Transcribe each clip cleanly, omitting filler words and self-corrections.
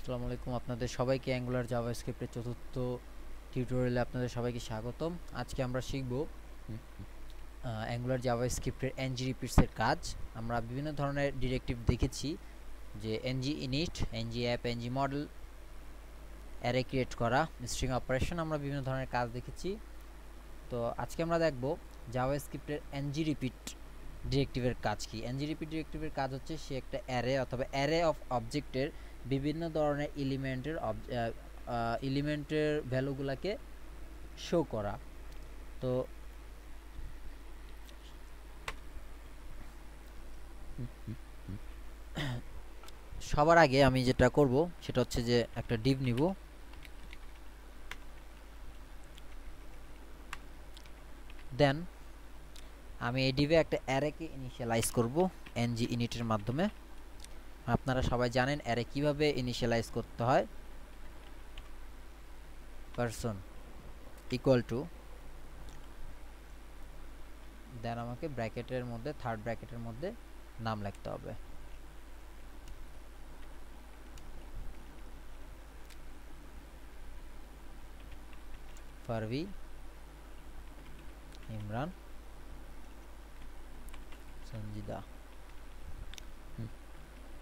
আসসালামু আলাইকুম আপনাদের সবাইকে অ্যাঙ্গুলার জাভাস্ক্রিপ্টের চতুর্থ টিউটোরিয়ালে আপনাদের সবাইকে স্বাগতম। আজকে আমরা শিখব অ্যাঙ্গুলার জাভাস্ক্রিপ্টের এনজি রিপিটসের কাজ। আমরা বিভিন্ন ধরনের ডিরেক্টিভ দেখেছি, যে NG init, NG app, NG model, array create করা, স্ট্রিং অপারেশন, আমরা বিভিন্ন ধরনের কাজ দেখেছি। তো আজকে আমরা দেখব জাভাস্ক্রিপ্টের এনজি রিপিট ডিরেক্টিভের কাজ কি। এনজি রিপিট ডিরেক্টিভের কাজ হচ্ছে সে একটা অ্যারে অথবা অ্যারে অফ অবজেক্টের বিভিন্ন ধরনের এলিমেন্টের ভ্যালুগুলোকে শো করা। তো সবার আগে আমি যেটা করব সেটা হচ্ছে যে একটা ডিভ নিব, দেন আমি এই ডিভে একটা অ্যারেকে ইনিশিয়ালাইজ করব এনজি ইনিটের মাধ্যমে। আপনারা সবাই জানেন অ্যারে কিভাবে ইনিশিয়ালাইজ করতে হয়। পারসন ইকুয়াল টু, দেন আমাকে ব্র্যাকেটের মধ্যে, থার্ড ব্র্যাকেটের মধ্যে নাম লিখতে হবে। পারভি, ইমরান, সঞ্জিদা।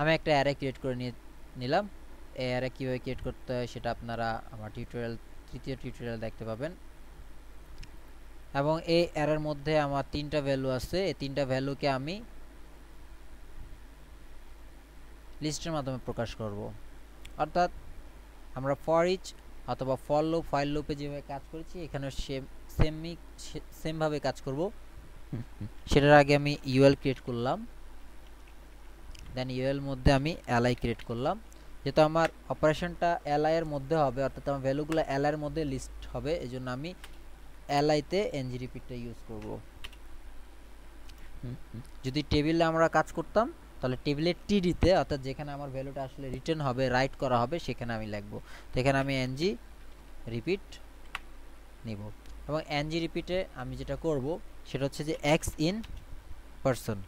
আমি একটা অ্যারে ক্রিয়েট করে নিলাম। এই অ্যারে কীভাবে ক্রিয়েট করতে হয় সেটা আপনারা আমার তৃতীয় টিউটোরিয়াল দেখতে পাবেন। এবং এই অ্যারের মধ্যে আমার তিনটা ভ্যালু আছে। এই তিনটা ভ্যালুকে আমি লিস্টের মাধ্যমে প্রকাশ করব। অর্থাৎ আমরা ফর ইচ অথবা ফর লুপ, ফাইল লুপে যেভাবে কাজ করেছি এখানে সেমভাবে কাজ করব। সেটার আগে আমি ইউএল ক্রিয়েট করলাম, দেন ইউএল মধ্যে আমি এলআই ক্রিয়েট করলাম। যেহেতু আমার অপারেশনটা এলআই এর মধ্যে হবে, অর্থাৎ আমার ভ্যালুগুলো এলআই এর মধ্যে লিস্ট হবে, এই জন্য আমি এলআইতে এনজি রিপিটটা ইউজ করব। যদি টেবিলে আমরা কাজ করতাম তাহলে টেবিলের টিডিতে, অর্থাৎ যেখানে আমার ভ্যালুটা আসলে রিটার্ন হবে, রাইট করা হবে, সেখানে আমি লিখবো। তো এখানে আমি এনজি রিপিট নিব, এবং এনজি রিপিটে আমি যেটা করব সেটা হচ্ছে যে x in person.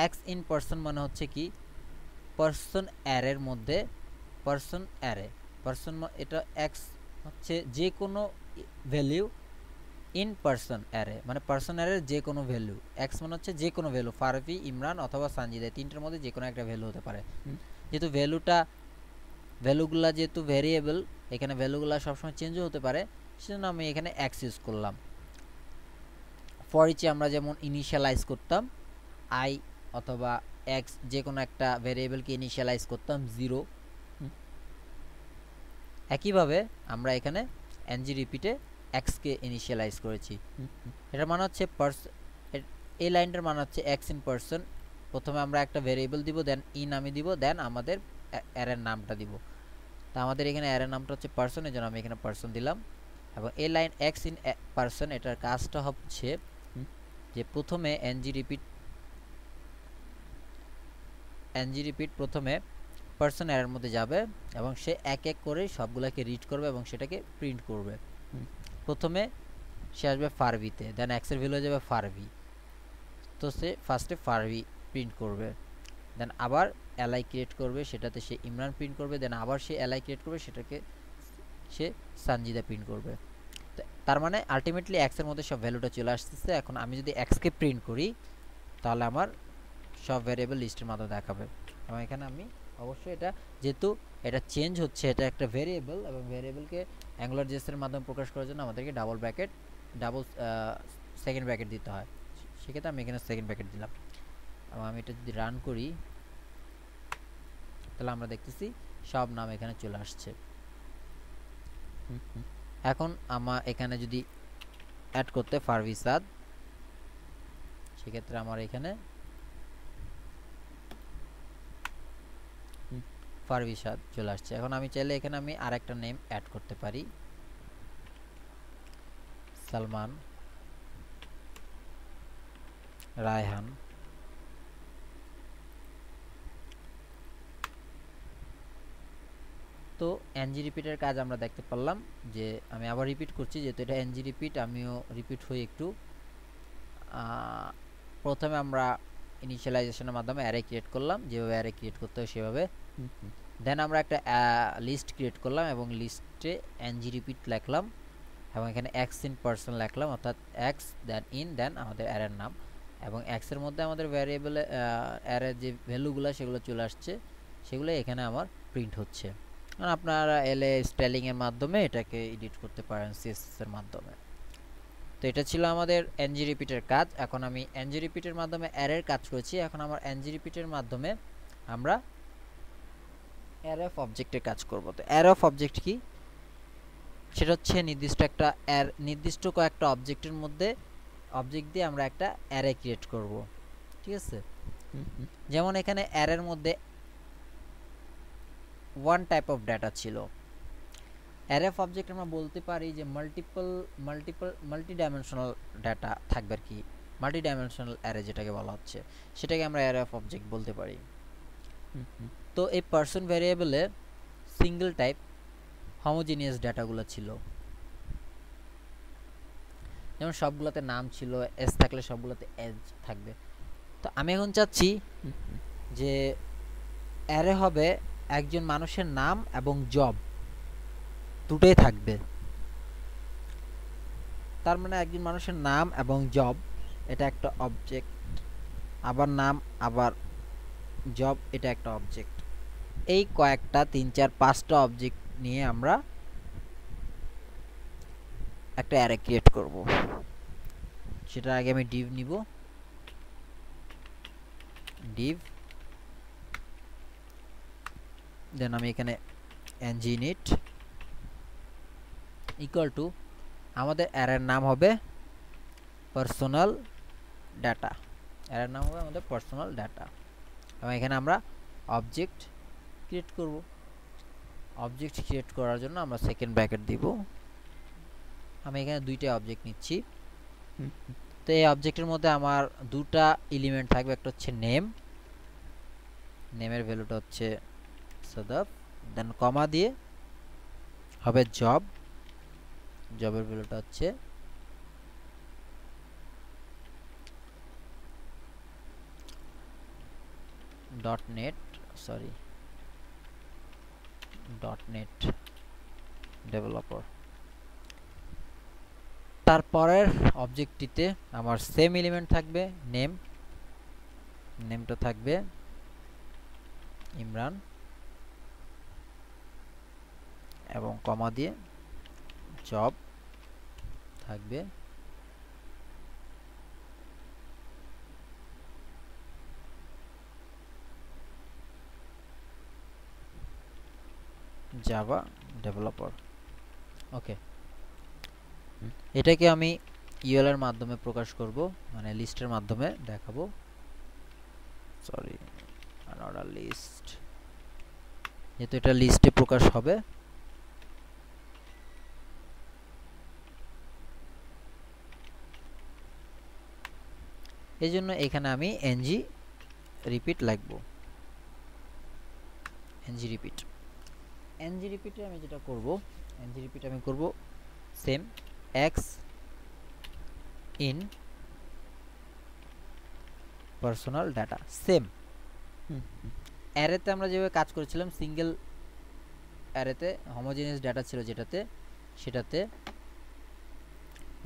X in person মানে হচ্ছে কি, পারসন অ্যারের মধ্যে পারসন অ্যারে, পারসন এটা এক্স হচ্ছে যে কোনো ভ্যালু, ইন পারসন অ্যারে মানে পারসন অ্যারের যে কোনো ভ্যালু। এক্স মানে হচ্ছে যে কোনো ভ্যালু, ফারভি, ইমরান অথবা সানজিদা, তিনটার মধ্যে যে কোনো একটা ভ্যালু হতে পারে। যেহেতু ভ্যালুগুলা যেহেতু ভ্যারিয়েবল, এখানে ভ্যালুগুলা সবসময় চেঞ্জও হতে পারে, সেজন্য আমি এখানে এক্স ইউজ করলাম। ফর ইচে আমরা যেমন ইনিশিয়ালাইজ করতাম আই অথবা এক্স, যে কোনো একটা ভ্যারিয়েবলকে ইনিশিয়ালাইজ করতাম 0। একইভাবে আমরা এখানে এনজি রিপিটে এক্সকে ইনিশিয়ালাইজ করেছি। এটা মানে হচ্ছে এই লাইনটার মানে হচ্ছে এক্স ইন পারসন। প্রথমে আমরা একটা ভ্যারিয়েবল দিব, দেন ইন আমি দিব, দেন আমাদের অ্যারের নামটা দিব। তা আমাদের এখানে অ্যারের নামটা হচ্ছে পারসন, এই জন্য আমি এখানে পারসন দিলাম। এবং এই লাইন এক্স ইন পারসন, এটার কাজটা হচ্ছে যে প্রথমে এনজি রিপিট প্রথমে পারসন অ্যারের মধ্যে যাবে এবং সে এক এক করে সবগুলোকে রিড করবে এবং সেটাকে প্রিন্ট করবে। প্রথমে সে আসবে ফারভিতে, দেন এক্সের ভ্যালু হয়ে যাবে ফারভি, তো সে ফার্স্টে ফারভি প্রিন্ট করবে, দেন আবার এলআই ক্রিয়েট করবে, সেটাতে সে ইমরান প্রিন্ট করবে, দেন আবার সে এলআই ক্রিয়েট করবে, সেটাকে সে সানজিদা প্রিন্ট করবে। তার মানে আলটিমেটলি এক্সের মধ্যে সব ভ্যালুটা চলে আসতেছে। এখন আমি যদি এক্সকে প্রিন্ট করি তাহলে আমার সব ভ্যারিয়েবল লিস্টের মাধ্যমে দেখাবে। এবং এখানে আমি অবশ্যই এটা, যেহেতু এটা চেঞ্জ হচ্ছে, এটা একটা ভ্যারিয়েবল, এবং ভ্যারিয়েবলকে অ্যাঙ্গুলার জেসের মাধ্যমে প্রকাশ করার জন্য আমাদেরকে ডাবল সেকেন্ড ব্র্যাকেট দিতে হয়। সেক্ষেত্রে আমি এখানে সেকেন্ড ব্র্যাকেট দিলাম। এবং আমি এটা যদি রান করি তাহলে আমরা দেখতেছি সব নাম এখানে চলে আসছে। এখন আমার এখানে যদি অ্যাড করতে ফারভিসাদ, সেক্ষেত্রে আমার এখানে ফারভিসাদ চলে আসছে। এখন আমি চাইলে এখানে আমি আরেকটা নেম অ্যাড করতে পারি, সালমান, রায়হান। তো এনজি রিপিটের কাজ আমরা দেখতে পারলাম। যে আমি আবার রিপিট করছি, যেহেতু এটা এনজি রিপিট, আমিও রিপিট হই একটু। প্রথমে আমরা ইনিশিয়ালাইজেশনের মাধ্যমে অ্যারে ক্রিয়েট করলাম, যেভাবে অ্যারে ক্রিয়েট করতে হয় সেভাবে। দেন আমরা একটা লিস্ট ক্রিয়েট করলাম এবং লিস্টে এনজি রিপিট লিখলাম এবং এখানে এক্স ইন পার্সন লিখলাম, অর্থাৎ এক্স দেন ইন দেন আমাদের অ্যারের নাম, এবং এক্স এর মধ্যে আমাদের ভ্যারিয়েবলে অ্যারের যে ভ্যালুগুলো সেগুলো চলে আসছে, সেগুলো এখানে আমার প্রিন্ট হচ্ছে। আর আপনারা এলে স্পেলিংয়ের মাধ্যমে এটাকে এডিট করতে পারেন সিএসএস এর মাধ্যমে। তো এটা ছিল আমাদের এনজি রিপিটের কাজ। এখন আমি এনজি রিপিটের মাধ্যমে অ্যারের কাজ করেছি, এখন আমার এনজি রিপিটের মাধ্যমে আমরা অ্যারে অফ অবজেক্টের কাজ করব। তো অ্যারে অফ অবজেক্ট কি? সেটা হচ্ছে নির্দিষ্ট কয়েকটা অবজেক্টের মধ্যে অবজেক্ট দিয়ে আমরা একটা অ্যারে ক্রিয়েট করব, ঠিক আছে? যেমন এখানে অ্যারের মধ্যে ওয়ান টাইপ অফ ডেটা ছিল। অ্যারে অফ অবজেক্ট আমরা বলতে পারি যে মাল্টি ডাইমেনশনাল ডেটা থাকবে আর কি, মাল্টি ডাইমেনশনাল অ্যারে যেটাকে বলা হচ্ছে, সেটাকে আমরা অ্যারে অফ অবজেক্ট বলতে পারি। তো এই পার্সন ভ্যারিয়েবলে সিঙ্গেল টাইপ হোমোজিনিয়াস ডাটাগুলো ছিল, যেমন সবগুলোতে নাম ছিল, এস থাকলে সবগুলোতে এজ থাকবে। তো আমি এখন চাচ্ছি যে অ্যারে হবে একজন মানুষের নাম এবং জব দুটোই থাকবে। তার মানে একজন মানুষের নাম এবং জব এটা একটা অবজেক্ট, আবার নাম আবার জব এটা একটা অবজেক্ট। এই কয়েকটা 3 4 5টা অবজেক্ট নিয়ে আমরা একটা অ্যারে ক্রিয়েট করব। সেটার আগে আমি ডিভ নিব, ডিভ, দেন আমি এখানে nginit ইকুয়াল টু আমাদের অ্যারের নাম হবে পার্সোনাল ডাটা, অ্যারের নাম হবে আমাদের পার্সোনাল ডাটা, এবং এখানে আমরা অবজেক্ট ক্রিয়েট করব। অবজেক্ট ক্রিয়েট করার জন্য আমরা সেকেন্ড ব্র্যাকেট দিব। আমি এখানে দুইটা অবজেক্ট নিচ্ছি। তো এই অবজেক্টের মধ্যে আমার দুটা এলিমেন্ট থাকবে, একটা হচ্ছে নেম, নেমের ভ্যালুটা হচ্ছে সাদাব, দেন কমা দিয়ে হবে জব, জবের ভ্যালুটা হচ্ছে .NET ডেভেলপার। তারপরের অবজেক্টটিতে আমার সেম এলিমেন্ট থাকবে, নেম, নেমটা থাকবে ইমরান এবং কমা দিয়ে জব থাকবে জাভা ডেভেলপার। ওকে, এটাকে আমি ইউএল এর মাধ্যমে প্রকাশ করব, মানে লিস্টের মাধ্যমে দেখাবো। সরি, অর্ডার লিস্ট, যেহেতু এটা লিস্টে প্রকাশ হবে। এই জন্য এখানে আমি এনজি রিপিট লিখব, এনজি রিপিট। এনজি রিপিটে আমি যেটা করব, এনজি রিপিট আমি করব same x in personal data, same অ্যারেতে আমরা যেভাবে কাজ করেছিলাম, সিঙ্গেল অ্যারেতে হোমোজেনিয়াস ডাটা ছিল যেটাতে, সেটাতে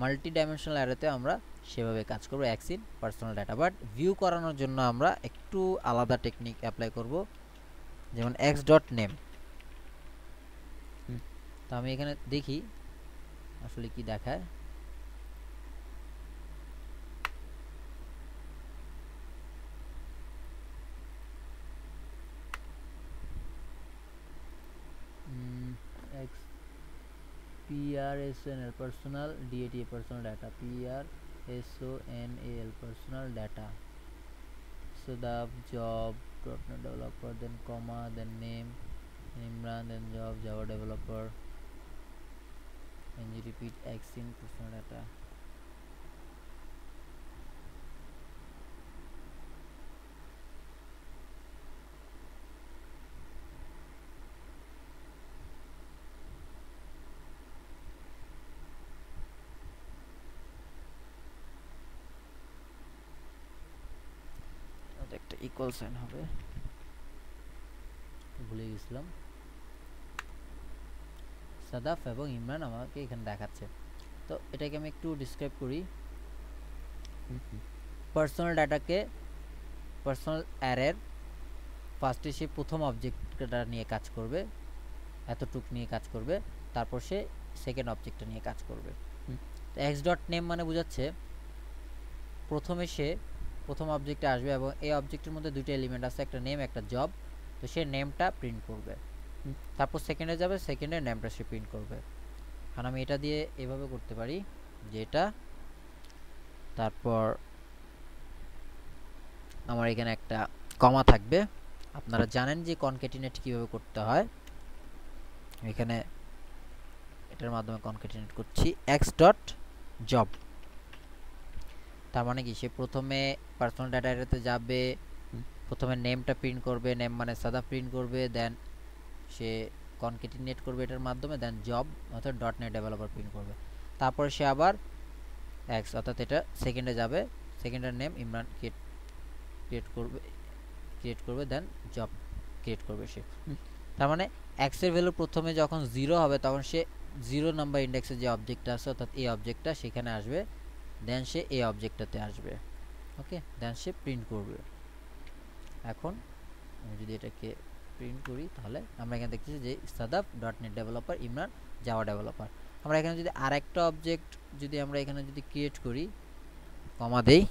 মাল্টি ডাইমেনশনাল অ্যারেতে আমরা সেভাবে কাজ করব x in personal data. But view করানোর জন্য আমরা একটু আলাদা টেকনিক অ্যাপ্লাই করব, যেমন এক্স ডট নেম। তো আমি এখানে দেখি আসলে কি দেখায়। PRSONAL personal DATA personal data, PRSONAL personal data, so the job .NET developer, then comma, then name Imran, then job Java developer, and you repeat X in personal data. Equal sign হবে, ভুলে গেছিলাম। সাদাফ এবং ইমরান আমাকে এখানে দেখাচ্ছে। তো এটাকে আমি একটু ডিসক্রাইব করি। পার্সোনাল ডাটাকে পার্সোনাল অ্যারের ফার্স্টে সে প্রথম অবজেক্টটা নিয়ে কাজ করবে, এতটুক নিয়ে কাজ করবে, তারপর সে সেকেন্ড অবজেক্টটা নিয়ে কাজ করবে। তো এক্স ডট নেম মানে বোঝাচ্ছে প্রথমে সে প্রথম অবজেক্টে আসবে এবং এই অবজেক্টের মধ্যে দুটো এলিমেন্ট আছে, একটা নেম একটা জব। তো সে নেমটা প্রিন্ট করবে, তারপর সেকেন্ডে যাবে, সেকেন্ডে নেমটা সে প্রিন্ট করবে। কারণ আমি এটা দিয়ে এভাবে করতে পারি যে এটা, তারপর আমার এখানে একটা কমা থাকবে। আপনারা জানেন যে কনক্যাটিনেট কিভাবে করতে হয়, এখানে এটার মাধ্যমে কনক্যাটিনেট করছি এক্স ডট জব। তার মানে কি সে প্রথমে পার্সোনাল ডাটা অ্যারেতে যাবে, প্রথমে নেমটা প্রিন্ট করবে, নেম মানে সাদা প্রিন্ট করবে, দেন সে কনক্যাটিনেট করবে এটার মাধ্যমে, দেন জব অর্থাৎ ডট নেট ডেভেলপার প্রিন্ট করবে। তারপরে সে আবার এক্স অর্থাৎ এটা সেকেন্ডে যাবে, সেকেন্ডের নেম ইমরান ক্রিয়েট করবে দেন জব ক্রিয়েট করবে সে। তার মানে এক্সের ভ্যালু প্রথমে যখন 0 হবে তখন সে 0 নাম্বার ইন্ডেক্সে যে অবজেক্টটা আছে অর্থাৎ এই অবজেক্টটা সেখানে আসবে, দেন সে এই অবজেক্টটাতে আসবে। ওকে, দেন সে প্রিন্ট করবে। এখন আমি যদি এটাকে প্রিন্ট করি তাহলে আমরা এখানে দেখতেছি যে Sadaf dot net developer, Imran Java developer. আমরা এখানে যদি আরেকটা অবজেক্ট যদি আমরা এখানে যদি ক্রিয়েট করি, কমা দেই,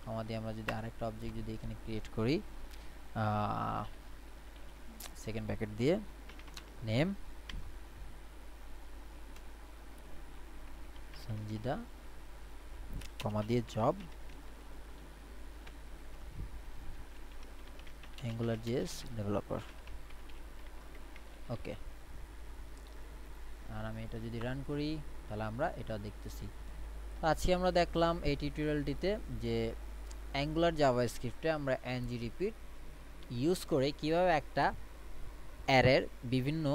কমা দিয়ে আমরা যদি আরেকটা অবজেক্ট যদি এখানে ক্রিয়েট করি সেকেন্ড ব্র্যাকেট দিয়ে নেম সঞ্জিদা, কমা দিয়ে জব অ্যাঙ্গুলার জেএস ডেভেলপার। ওকে, আর আমি এটা যদি রান করি তাহলে আমরা এটা দেখতেছি। তো আজকে আমরা দেখলাম এই টিউটোরিয়ালটিতে যে অ্যাঙ্গুলার জাভাস্ক্রিপ্টে আমরা এনজি রিপিট ইউজ করে কিভাবে একটা অ্যারের বিভিন্ন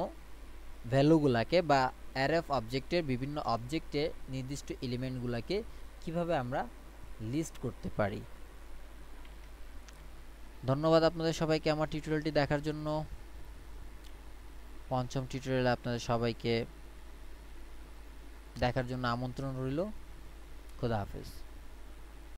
ভ্যালুগুলাকে বা অ্যারে অফ অবজেক্টের বিভিন্ন অবজেক্টে নির্দিষ্ট এলিমেন্টগুলোকে কিভাবে আমরা লিস্ট করতে পারি। ধন্যবাদ আপনাদের সবাইকে আমার টিউটোরিয়ালটি দেখার জন্য। পঞ্চম টিউটোরিয়ালে আপনাদের সবাইকে দেখার জন্য আমন্ত্রণ রইল। খোদা হাফেজ।